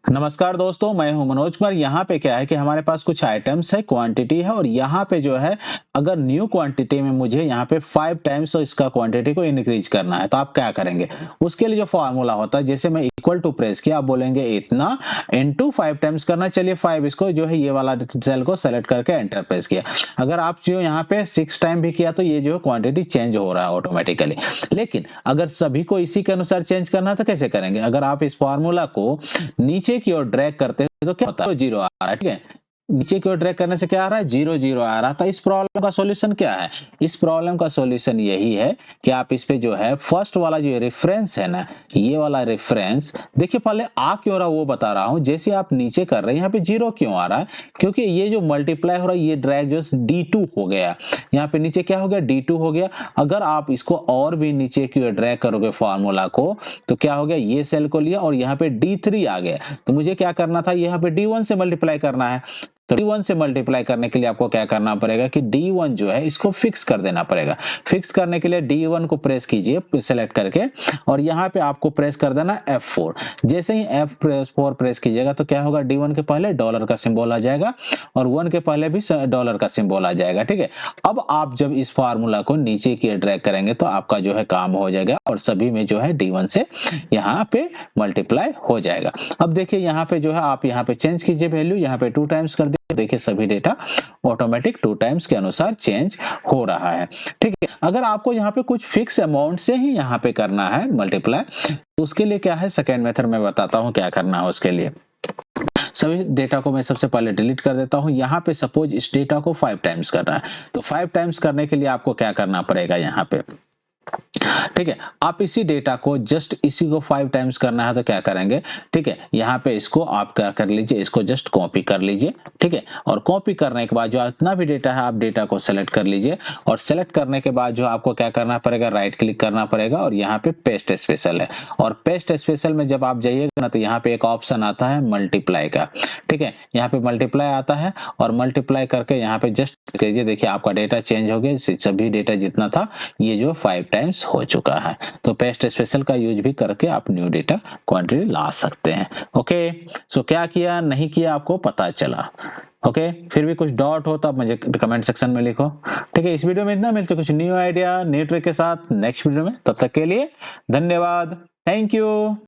नमस्कार दोस्तों, मैं हूं मनोज कुमार। यहाँ पे क्या है कि हमारे पास कुछ आइटम्स है, क्वांटिटी है और यहाँ पे जो है अगर न्यू क्वांटिटी में मुझे यहाँ पे 5 टाइम्स इसका क्वांटिटी को इंक्रीज करना है तो आप क्या करेंगे? उसके लिए जो फॉर्मूला होता है, जैसे मैं इक्वल टू प्रेस किया, आप बोलेंगे इतना इनटू 5 टाइम्स करना। चलिए 5 इसको जो है ये वाला सेल को सेलेक्ट करके एंटर प्रेस किया। अगर आप जो यहाँ पे 6 टाइम भी किया तो ये जो है क्वांटिटी चेंज हो रहा है ऑटोमेटिकली। लेकिन अगर सभी को इसी के अनुसार चेंज करना है तो कैसे करेंगे? अगर आप इस फॉर्मूला को नीचे की ओर ड्रैग करते हैं तो क्या होता है? जीरो आ रहा है। ठीक है, नीचे की ओर ड्रैग करने से क्या आ रहा है? जीरो जीरो आ रहा था। इस प्रॉब्लम का सॉल्यूशन क्या है? इस प्रॉब्लम का सॉल्यूशन यही है कि आप इस पे जो है फर्स्ट वाला जो रेफरेंस है ना, ये वाला रेफरेंस देखिए, पहले आ क्यों रहा वो बता रहा हूं। जैसे आप नीचे कर रहे हैं यहाँ पे जीरो क्यों आ रहा है? क्योंकि ये जो मल्टीप्लाई हो रहा है ये ड्रैग जो D2 हो गया। यहाँ पे नीचे क्या हो गया? D2 हो गया। अगर आप इसको और भी नीचे की ओर ड्रैग करोगे फॉर्मूला को तो क्या हो गया? ये सेल को लिया और यहाँ पे D3 आ गया। तो मुझे क्या करना था? यहाँ पे D1 से मल्टीप्लाई करना है। तो D1 से मल्टीप्लाई करने के लिए आपको क्या करना पड़ेगा कि D1 जो है इसको फिक्स कर देना पड़ेगा। फिक्स करने के लिए D1 को प्रेस कीजिए सेलेक्ट करके और यहाँ पे आपको प्रेस कर देना F4। जैसे ही F4 प्रेस कीजिएगा तो क्या होगा? D1 के पहले डॉलर का सिंबल आ जाएगा और 1 के पहले भी डॉलर का सिंबल आ जाएगा। ठीक है, अब आप जब इस फार्मूला को नीचे की ड्रैग करेंगे तो आपका जो है काम हो जाएगा और सभी में जो है D1 से यहाँ पे मल्टीप्लाई हो जाएगा। अब देखिए यहाँ पे जो है आप यहाँ पे चेंज कीजिए वैल्यू, यहाँ पे 2 टाइम्स कर दीजिए। देखिए सभी डेटा ऑटोमेटिक 2 टाइम्स के अनुसार चेंज हो रहा है। ठीक है, अगर आपको यहाँ पे कुछ फिक्स अमाउंट से ही यहाँ पे करना है मल्टीप्लाई, तो उसके लिए क्या है, सेकेंड मेथड में बताता हूँ क्या करना है उसके लिए। सभी डेटा को मैं सबसे पहले डिलीट कर देता हूं। यहाँ पे सपोज इस डेटा को 5 टाइम्स करना है तो 5 टाइम्स करने के लिए आपको क्या करना पड़ेगा? यहाँ पे ठीक है, आप इसी डेटा को जस्ट इसी को 5 टाइम्स करना है तो क्या करेंगे? ठीक है, यहाँ पे इसको आप क्या कर लीजिए, इसको जस्ट कॉपी कर लीजिए। ठीक है, और कॉपी करने के बाद जो इतना भी डेटा है आप डेटा को सेलेक्ट कर लीजिए और सेलेक्ट करने के बाद जो आपको क्या करना पड़ेगा? राइट क्लिक करना पड़ेगा और यहाँ पे पेस्ट स्पेशल है। और पेस्ट स्पेशल में जब आप जाइएगा ना तो यहाँ पे एक ऑप्शन आता है मल्टीप्लाई का। ठीक है, यहाँ पे मल्टीप्लाई आता है और मल्टीप्लाई करके यहाँ पे जस्ट कीजिए। देखिए आपका डेटा चेंज हो गया, सभी डेटा जितना था ये जो 5 टाइम्स हो चुका है। तो पेस्ट स्पेशल का यूज भी करके आप न्यू डेटा क्वांटिटी ला सकते हैं। ओके, सो क्या किया नहीं किया आपको पता चला। ओके, फिर भी कुछ डाउट हो तो आप मुझे कमेंट सेक्शन में लिखो। ठीक है, इस वीडियो में इतना, मिलते कुछ न्यू आइडिया न्यू ट्रिक के साथ नेक्स्ट वीडियो में। तब तक के लिए धन्यवाद, थैंक यू।